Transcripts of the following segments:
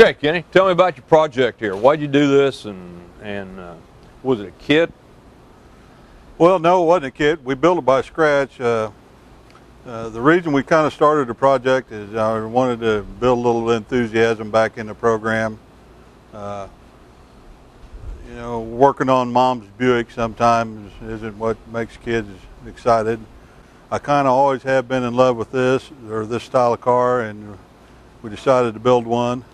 Okay, Kenny, tell me about your project here. Why'd you do this, and was it a kit? Well, no, it wasn't a kit. We built it by scratch. The reason we kind of started the project is I wanted to build a little enthusiasm back in the program. You know, working on Mom's Buick sometimes isn't what makes kids excited. I kind of always have been in love with this style of car, and we decided to build one.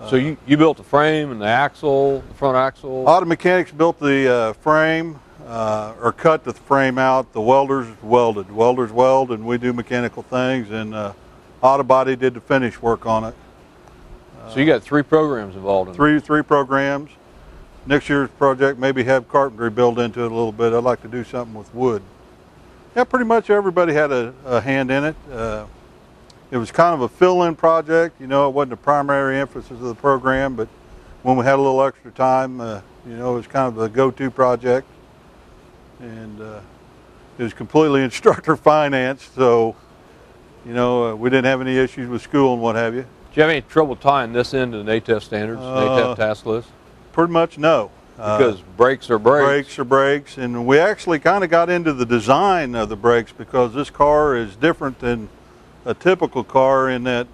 So you built the frame and the axle, the front axle? Auto mechanics built the frame, or cut the frame out. The welders welded. Welders weld, and we do mechanical things, and Auto Body did the finish work on it. So you got 3 programs involved in it? Three programs. Next year's project, maybe have carpentry built into it a little bit. I'd like to do something with wood. Yeah, pretty much everybody had a hand in it. It was kind of a fill-in project. You know, it wasn't the primary emphasis of the program, but when we had a little extra time, you know, it was kind of a go-to project. And it was completely instructor financed, so, you know, we didn't have any issues with school and what have you. Did you have any trouble tying this into the NATEF standards, NATEF task list? Pretty much no. Because brakes are brakes. Brakes are brakes, and we actually kind of got into the design of the brakes because this car is different than a typical car in that,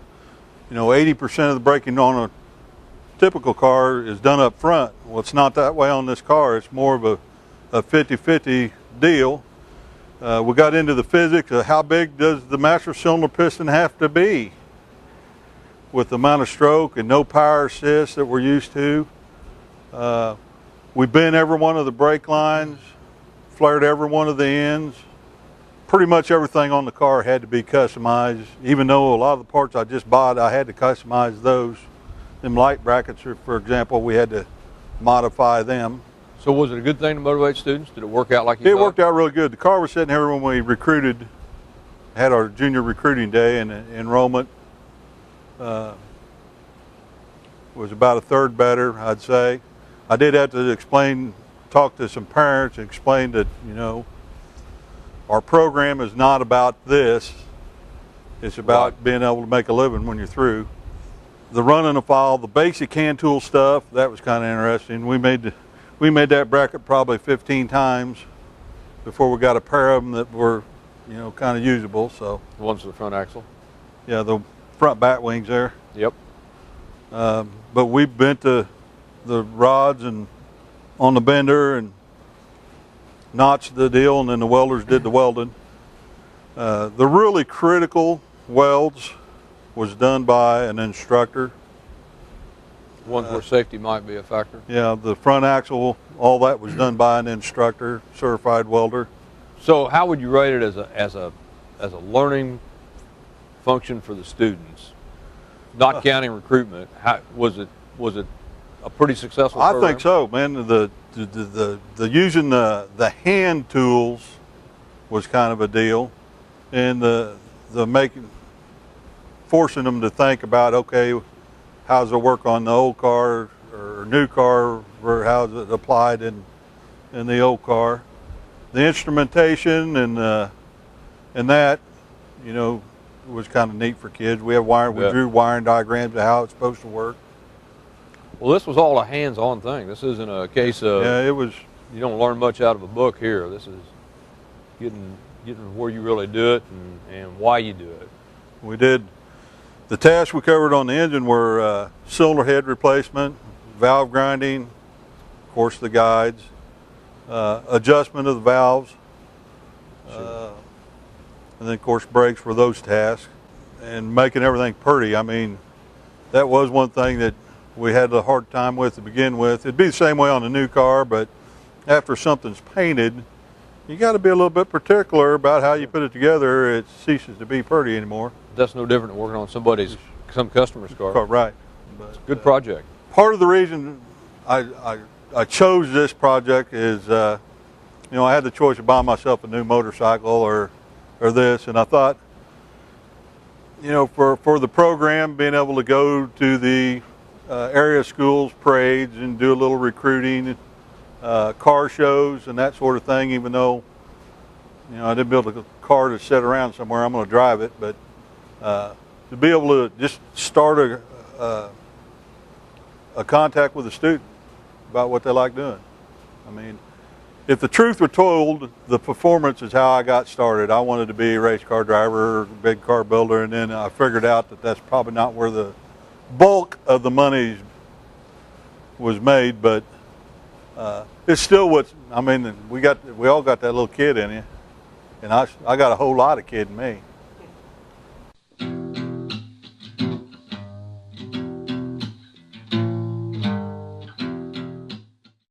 you know, 80% of the braking on a typical car is done up front. Well, it's not that way on this car. It's more of a 50-50 deal. We got into the physics of how big does the master cylinder piston have to be with the amount of stroke and no power assist that we're used to. We bent every one of the brake lines, flared every one of the ends. Pretty much everything on the car had to be customized. Even though a lot of the parts I just bought, I had to customize those. Them light brackets, for example, we had to modify them. So was it a good thing to motivate students? Did it work out like you thought? It worked out really good. The car was sitting here when we recruited, had our junior recruiting day, and enrollment was about a third better, I'd say. I did have to talk to some parents and explain that, you know, our program is not about this. It's about being able to make a living when you're through. The running a file, the basic hand tool stuff, that was kind of interesting. We made that bracket probably 15 times before we got a pair of them that were, you know, kind of usable. So the ones with the front axle? Yeah, the front bat wings there. Yep. But we bent the rods and on the bender and notched the deal, and then the welders did the welding. The really critical welds was done by an instructor. Ones where safety might be a factor? Yeah, the front axle, all that was done by an instructor, certified welder. So how would you rate it as a learning function for the students? Not counting recruitment, was it a pretty successful program? I think so, man. The using the hand tools was kind of a deal, and the forcing them to think about, okay, how does it work on the old car or new car, or how is it applied in the old car? The instrumentation and that, you know, was kind of neat for kids. We drew wiring diagrams of how it's supposed to work. Well, this was all a hands-on thing. This isn't a case of, it was. You don't learn much out of a book here. This is getting where you really do it and why you do it. We did. The tasks we covered on the engine were cylinder head replacement, valve grinding, of course the guides, adjustment of the valves, and then of course brakes were those tasks, and making everything pretty. I mean, that was one thing that we had a hard time with to begin with. It'd be the same way on a new car, but after something's painted, you got to be a little bit particular about how you put it together. It ceases to be pretty anymore. That's no different than working on some customer's car. Right. But, good project. Part of the reason I chose this project is, you know, I had the choice of buying myself a new motorcycle or this, and I thought, you know, for the program, being able to go to the area schools, parades, and do a little recruiting, car shows and that sort of thing, even though, you know, I didn't build a car to sit around somewhere. I'm going to drive it, but to be able to just start a contact with a student about what they like doing. I mean, if the truth were told, the performance is how I got started. I wanted to be a race car driver, big car builder, and then I figured out that that's probably not where the bulk of the money was made, but it's still what's, I mean, we all got that little kid in you, and I got a whole lot of kid in me.